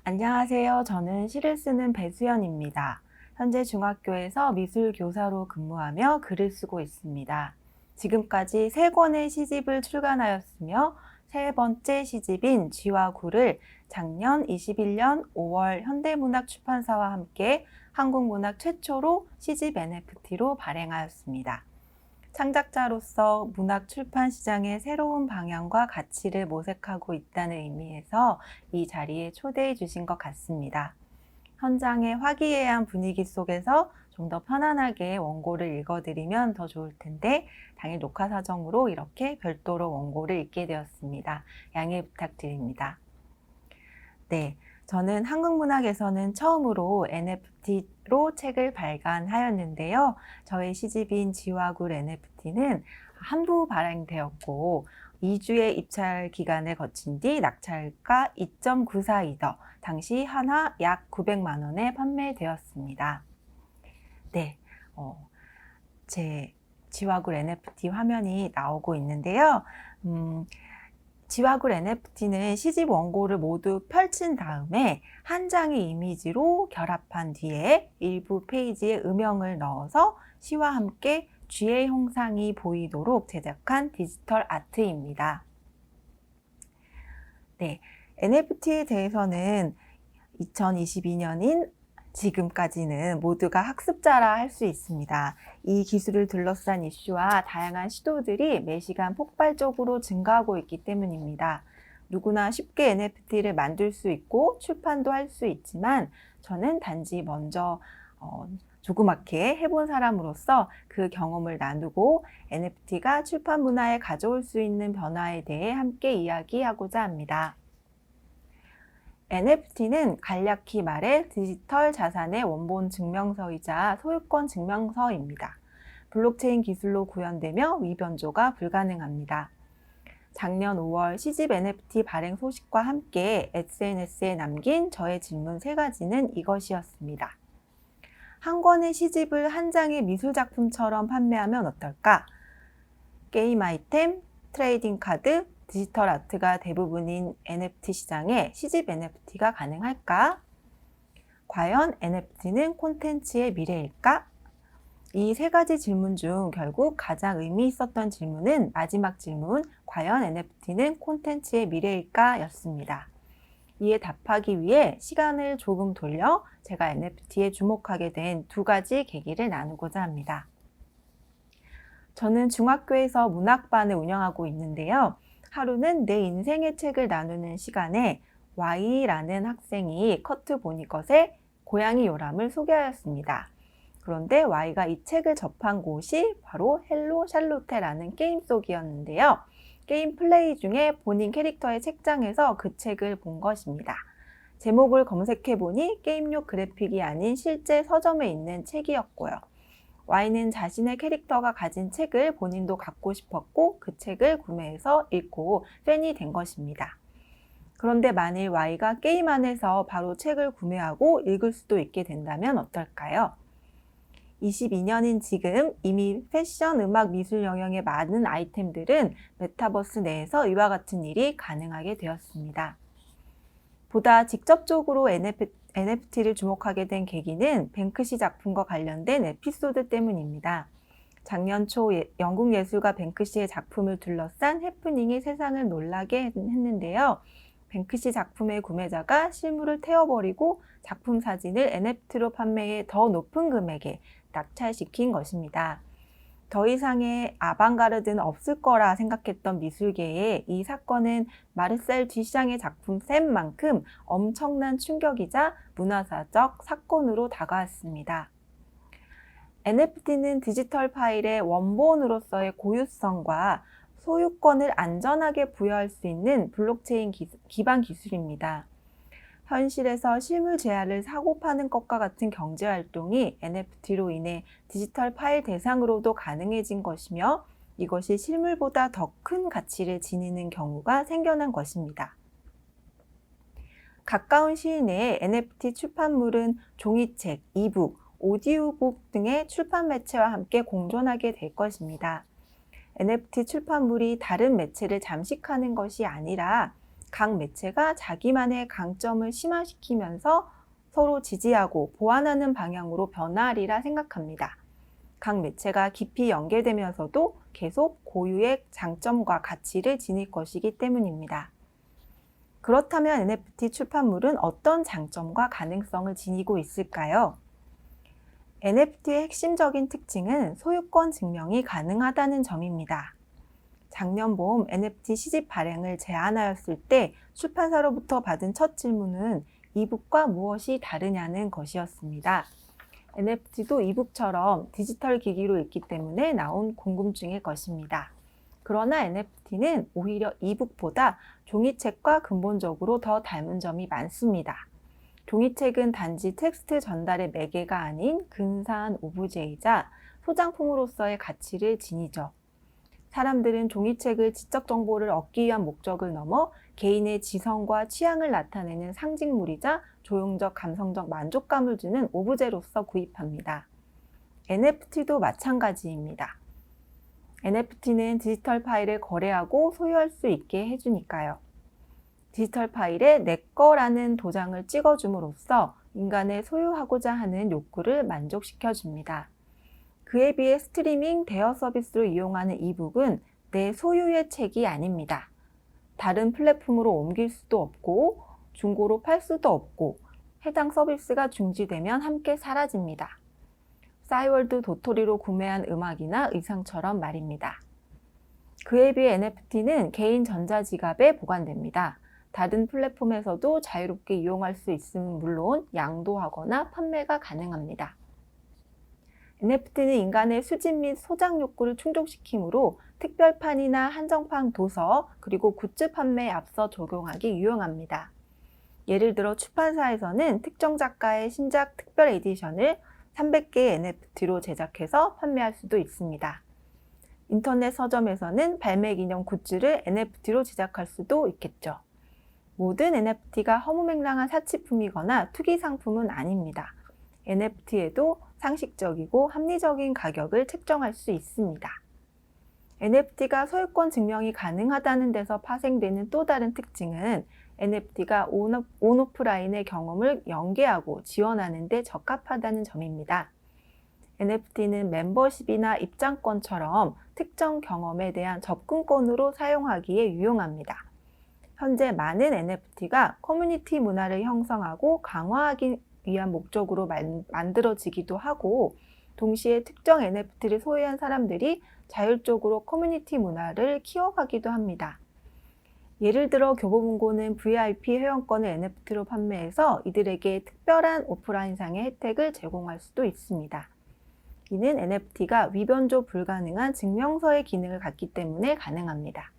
안녕하세요. 저는 시를 쓰는 배수연입니다. 현재 중학교에서 미술교사로 근무하며 글을 쓰고 있습니다. 지금까지 3권의 시집을 출간하였으며 세 번째 시집인 쥐와 굴을 작년 21년 5월 현대문학출판사와 함께 한국문학 최초로 시집 NFT로 발행하였습니다. 창작자로서 문학 출판 시장의 새로운 방향과 가치를 모색하고 있다는 의미에서 이 자리에 초대해 주신 것 같습니다. 현장의 화기애애한 분위기 속에서 좀 더 편안하게 원고를 읽어드리면 더 좋을 텐데 당일 녹화 사정으로 이렇게 별도로 원고를 읽게 되었습니다. 양해 부탁드립니다. 네, 저는 한국문학에서는 처음으로 NFT로 책을 발간하였는데요. 저의 시집인 쥐와 굴 NFT는 한부 발행되었고 2주의 입찰 기간을 거친 뒤 낙찰가 2.94이더, 당시 한화 약 900만 원에 판매되었습니다. 네, 제 쥐와 굴 NFT 화면이 나오고 있는데요. 쥐와 굴 NFT는 시집 원고를 모두 펼친 다음에 한 장의 이미지로 결합한 뒤에 일부 페이지에 음영을 넣어서 시와 함께 쥐의 형상이 보이도록 제작한 디지털 아트입니다. 네, NFT에 대해서는 2022년인 지금까지는 모두가 학습자라 할 수 있습니다. 이 기술을 둘러싼 이슈와 다양한 시도들이 매시간 폭발적으로 증가하고 있기 때문입니다. 누구나 쉽게 NFT를 만들 수 있고 출판도 할 수 있지만 저는 단지 먼저 조그맣게 해본 사람으로서 그 경험을 나누고 NFT가 출판 문화에 가져올 수 있는 변화에 대해 함께 이야기하고자 합니다. NFT는 간략히 말해 디지털 자산의 원본 증명서이자 소유권 증명서입니다. 블록체인 기술로 구현되며 위변조가 불가능합니다. 작년 5월 시집 NFT 발행 소식과 함께 SNS에 남긴 저의 질문 3가지는 이것이었습니다. 한 권의 시집을 한 장의 미술작품처럼 판매하면 어떨까? 게임 아이템, 트레이딩 카드, 디지털 아트가 대부분인 NFT 시장에 시집 NFT가 가능할까? 과연 NFT는 콘텐츠의 미래일까? 이 3가지 질문 중 결국 가장 의미 있었던 질문은 마지막 질문, 과연 NFT는 콘텐츠의 미래일까? 였습니다. 이에 답하기 위해 시간을 조금 돌려 제가 NFT에 주목하게 된 2가지 계기를 나누고자 합니다. 저는 중학교에서 문학반을 운영하고 있는데요. 하루는 내 인생의 책을 나누는 시간에 Y라는 학생이 커트 보니것의 고양이 요람을 소개하였습니다. 그런데 Y가 이 책을 접한 곳이 바로 헬로 샬롯테라는 게임 속이었는데요. 게임 플레이 중에 본인 캐릭터의 책장에서 그 책을 본 것입니다. 제목을 검색해보니 게임용 그래픽이 아닌 실제 서점에 있는 책이었고요. Y는 자신의 캐릭터가 가진 책을 본인도 갖고 싶었고 그 책을 구매해서 읽고 팬이 된 것입니다. 그런데 만일 Y가 게임 안에서 바로 책을 구매하고 읽을 수도 있게 된다면 어떨까요? 22년인 지금 이미 패션, 음악, 미술 영역의 많은 아이템들은 메타버스 내에서 이와 같은 일이 가능하게 되었습니다. 보다 직접적으로 NFT를 주목하게 된 계기는 뱅크시 작품과 관련된 에피소드 때문입니다. 작년 초 영국 예술가 뱅크시의 작품을 둘러싼 해프닝이 세상을 놀라게 했는데요. 뱅크시 작품의 구매자가 실물을 태워버리고 작품 사진을 NFT로 판매해 더 높은 금액에 낙찰시킨 것입니다. 더 이상의 아방가르드는 없을 거라 생각했던 미술계에 이 사건은 마르셀 듀샹의 작품 샘만큼 엄청난 충격이자 문화사적 사건으로 다가왔습니다. NFT는 디지털 파일의 원본으로서의 고유성과 소유권을 안전하게 부여할 수 있는 블록체인 기반 기술입니다. 현실에서 실물 재화를 사고 파는 것과 같은 경제활동이 NFT로 인해 디지털 파일 대상으로도 가능해진 것이며 이것이 실물보다 더 큰 가치를 지니는 경우가 생겨난 것입니다. 가까운 시일 내에 NFT 출판물은 종이책, 이북, 오디오북 등의 출판 매체와 함께 공존하게 될 것입니다. NFT 출판물이 다른 매체를 잠식하는 것이 아니라 각 매체가 자기만의 강점을 심화시키면서 서로 지지하고 보완하는 방향으로 변화하리라 생각합니다. 각 매체가 깊이 연계되면서도 계속 고유의 장점과 가치를 지닐 것이기 때문입니다. 그렇다면 NFT 출판물은 어떤 장점과 가능성을 지니고 있을까요? NFT의 핵심적인 특징은 소유권 증명이 가능하다는 점입니다. 작년 봄 NFT 시집 발행을 제안하였을 때 출판사로부터 받은 첫 질문은 이북과 무엇이 다르냐는 것이었습니다. NFT도 이북처럼 디지털 기기로 읽기 때문에 나온 궁금증일 것입니다. 그러나 NFT는 오히려 이북보다 종이책과 근본적으로 더 닮은 점이 많습니다. 종이책은 단지 텍스트 전달의 매개가 아닌 근사한 오브제이자 소장품으로서의 가치를 지니죠. 사람들은 종이책을 지적 정보를 얻기 위한 목적을 넘어 개인의 지성과 취향을 나타내는 상징물이자 조형적 감성적 만족감을 주는 오브제로서 구입합니다. NFT도 마찬가지입니다. NFT는 디지털 파일을 거래하고 소유할 수 있게 해주니까요. 디지털 파일에 내 거라는 도장을 찍어줌으로써 인간의 소유하고자 하는 욕구를 만족시켜줍니다. 그에 비해 스트리밍 대여 서비스로 이용하는 이북은 내 소유의 책이 아닙니다. 다른 플랫폼으로 옮길 수도 없고 중고로 팔 수도 없고 해당 서비스가 중지되면 함께 사라집니다. 싸이월드 도토리로 구매한 음악이나 의상처럼 말입니다. 그에 비해 NFT는 개인 전자지갑에 보관됩니다. 다른 플랫폼에서도 자유롭게 이용할 수 있음은 물론 양도하거나 판매가 가능합니다. NFT는 인간의 수집 및 소장 욕구를 충족시키므로 특별판이나 한정판 도서 그리고 굿즈 판매에 앞서 적용하기 유용합니다. 예를 들어 출판사에서는 특정 작가의 신작 특별 에디션을 300개의 NFT로 제작해서 판매할 수도 있습니다. 인터넷 서점에서는 발매 기념 굿즈를 NFT로 제작할 수도 있겠죠. 모든 NFT가 허무맹랑한 사치품이거나 투기 상품은 아닙니다. NFT에도 상식적이고 합리적인 가격을 책정할 수 있습니다. NFT가 소유권 증명이 가능하다는 데서 파생되는 또 다른 특징은 NFT가 온오프라인의 경험을 연계하고 지원하는 데 적합하다는 점입니다. NFT는 멤버십이나 입장권처럼 특정 경험에 대한 접근권으로 사용하기에 유용합니다. 현재 많은 NFT가 커뮤니티 문화를 형성하고 강화하기 위한 목적으로 만들어지기도 하고 동시에 특정 NFT를 소유한 사람들이 자율적으로 커뮤니티 문화를 키워가기도 합니다. 예를 들어 교보문고는 VIP 회원권을 NFT로 판매해서 이들에게 특별한 오프라인상의 혜택을 제공할 수도 있습니다. 이는 NFT가 위변조 불가능한 증명서의 기능을 갖기 때문에 가능합니다.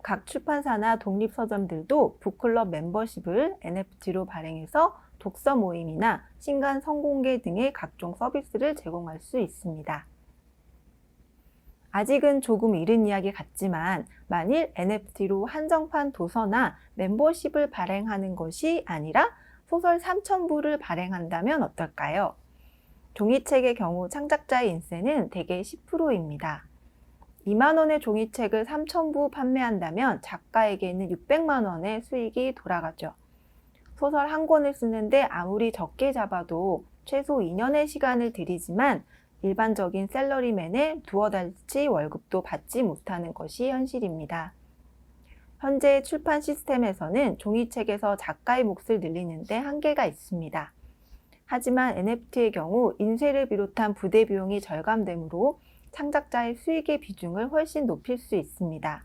각 출판사나 독립서점들도 북클럽 멤버십을 NFT로 발행해서 독서 모임이나 신간 성공개 등의 각종 서비스를 제공할 수 있습니다. 아직은 조금 이른 이야기 같지만 만일 NFT로 한정판 도서나 멤버십을 발행하는 것이 아니라 소설 3,000부를 발행한다면 어떨까요? 종이책의 경우 창작자의 인세는 대개 10%입니다. 2만 원의 종이책을 3,000부 판매한다면 작가에게는 600만 원의 수익이 돌아가죠. 소설 한 권을 쓰는데 아무리 적게 잡아도 최소 2년의 시간을 들이지만 일반적인 셀러리맨의 두어 달치 월급도 받지 못하는 것이 현실입니다. 현재 출판 시스템에서는 종이책에서 작가의 몫을 늘리는 데 한계가 있습니다. 하지만 NFT의 경우 인쇄를 비롯한 부대 비용이 절감되므로 창작자의 수익의 비중을 훨씬 높일 수 있습니다.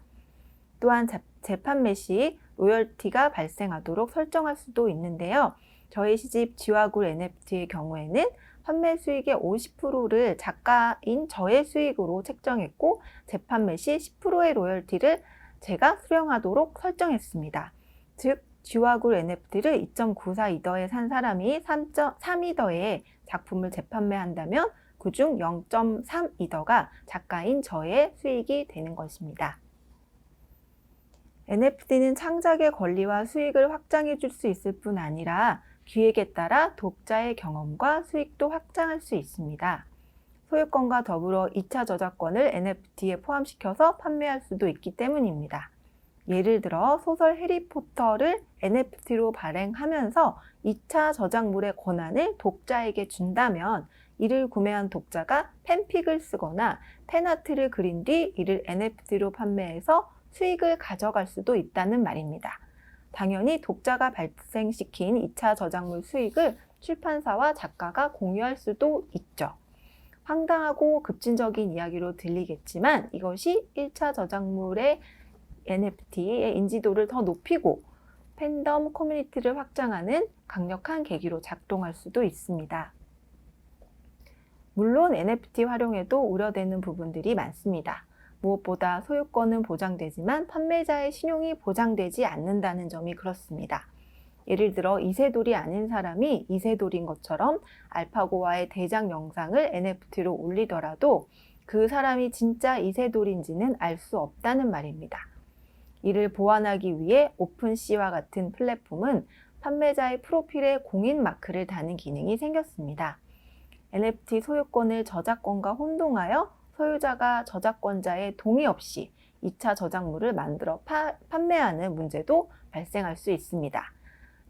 또한 재판매 시 로열티가 발생하도록 설정할 수도 있는데요. 저희 시집 쥐와굴 NFT의 경우에는 판매 수익의 50%를 작가인 저의 수익으로 책정했고 재판매 시 10%의 로열티를 제가 수령하도록 설정했습니다. 즉 쥐와굴 NFT를 2.94이더에 산 사람이 3.3이더에 작품을 재판매한다면 그중 0.3이더가 작가인 저의 수익이 되는 것입니다. NFT는 창작의 권리와 수익을 확장해 줄 수 있을 뿐 아니라 기획에 따라 독자의 경험과 수익도 확장할 수 있습니다. 소유권과 더불어 2차 저작권을 NFT에 포함시켜서 판매할 수도 있기 때문입니다. 예를 들어 소설 해리포터를 NFT로 발행하면서 2차 저작물의 권한을 독자에게 준다면 이를 구매한 독자가 팬픽을 쓰거나 팬아트를 그린 뒤 이를 NFT로 판매해서 수익을 가져갈 수도 있다는 말입니다. 당연히 독자가 발생시킨 2차 저작물 수익을 출판사와 작가가 공유할 수도 있죠. 황당하고 급진적인 이야기로 들리겠지만 이것이 1차 저작물의 NFT의 인지도를 더 높이고 팬덤 커뮤니티를 확장하는 강력한 계기로 작동할 수도 있습니다. 물론 NFT 활용에도 우려되는 부분들이 많습니다. 무엇보다 소유권은 보장되지만 판매자의 신용이 보장되지 않는다는 점이 그렇습니다. 예를 들어 이세돌이 아닌 사람이 이세돌인 것처럼 알파고와의 대작 영상을 NFT로 올리더라도 그 사람이 진짜 이세돌인지는 알 수 없다는 말입니다. 이를 보완하기 위해 오픈시와 같은 플랫폼은 판매자의 프로필에 공인 마크를 다는 기능이 생겼습니다. NFT 소유권을 저작권과 혼동하여 소유자가 저작권자의 동의 없이 2차 저작물을 만들어 판매하는 문제도 발생할 수 있습니다.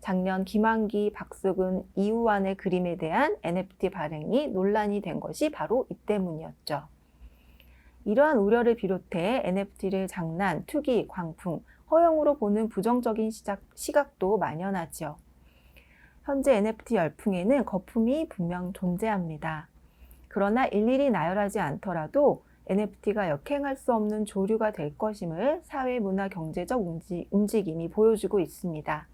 작년 김환기, 박수근, 이우환의 그림에 대한 NFT 발행이 논란이 된 것이 바로 이 때문이었죠. 이러한 우려를 비롯해 NFT를 장난, 투기, 광풍, 허용으로 보는 부정적인 시각도 만연하죠. 현재 NFT 열풍에는 거품이 분명 존재합니다. 그러나 일일이 나열하지 않더라도 NFT가 역행할 수 없는 조류가 될 것임을 사회, 문화, 경제적 움직임이 보여주고 있습니다.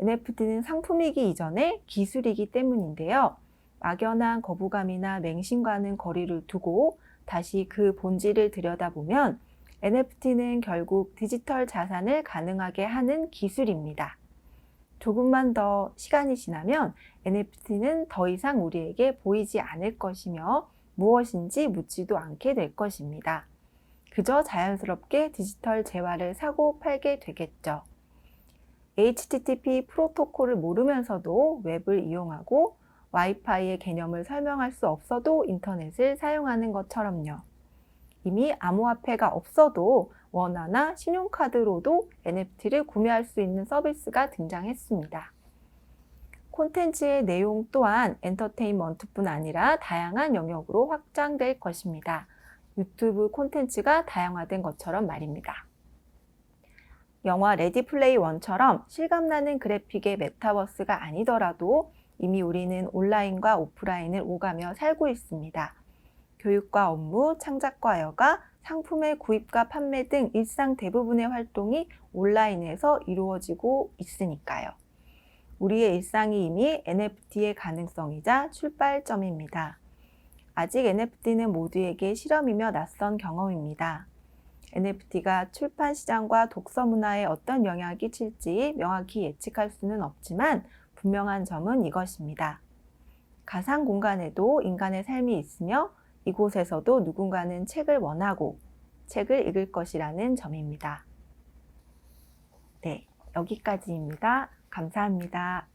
NFT는 상품이기 이전에 기술이기 때문인데요. 막연한 거부감이나 맹신과는 거리를 두고 다시 그 본질을 들여다보면 NFT는 결국 디지털 자산을 가능하게 하는 기술입니다. 조금만 더 시간이 지나면 NFT는 더 이상 우리에게 보이지 않을 것이며 무엇인지 묻지도 않게 될 것입니다. 그저 자연스럽게 디지털 재화를 사고 팔게 되겠죠. HTTP 프로토콜을 모르면서도 웹을 이용하고 와이파이의 개념을 설명할 수 없어도 인터넷을 사용하는 것처럼요. 이미 암호화폐가 없어도 원화나 신용카드로도 NFT를 구매할 수 있는 서비스가 등장했습니다. 콘텐츠의 내용 또한 엔터테인먼트뿐 아니라 다양한 영역으로 확장될 것입니다. 유튜브 콘텐츠가 다양화된 것처럼 말입니다. 영화 레디 플레이 원처럼 실감나는 그래픽의 메타버스가 아니더라도 이미 우리는 온라인과 오프라인을 오가며 살고 있습니다. 교육과 업무, 창작과 여가, 상품의 구입과 판매 등 일상 대부분의 활동이 온라인에서 이루어지고 있으니까요. 우리의 일상이 이미 NFT의 가능성이자 출발점입니다. 아직 NFT는 모두에게 실험이며 낯선 경험입니다. NFT가 출판 시장과 독서 문화에 어떤 영향을 끼칠지 명확히 예측할 수는 없지만 분명한 점은 이것입니다. 가상 공간에도 인간의 삶이 있으며 이곳에서도 누군가는 책을 원하고 책을 읽을 것이라는 점입니다. 네, 여기까지입니다. 감사합니다.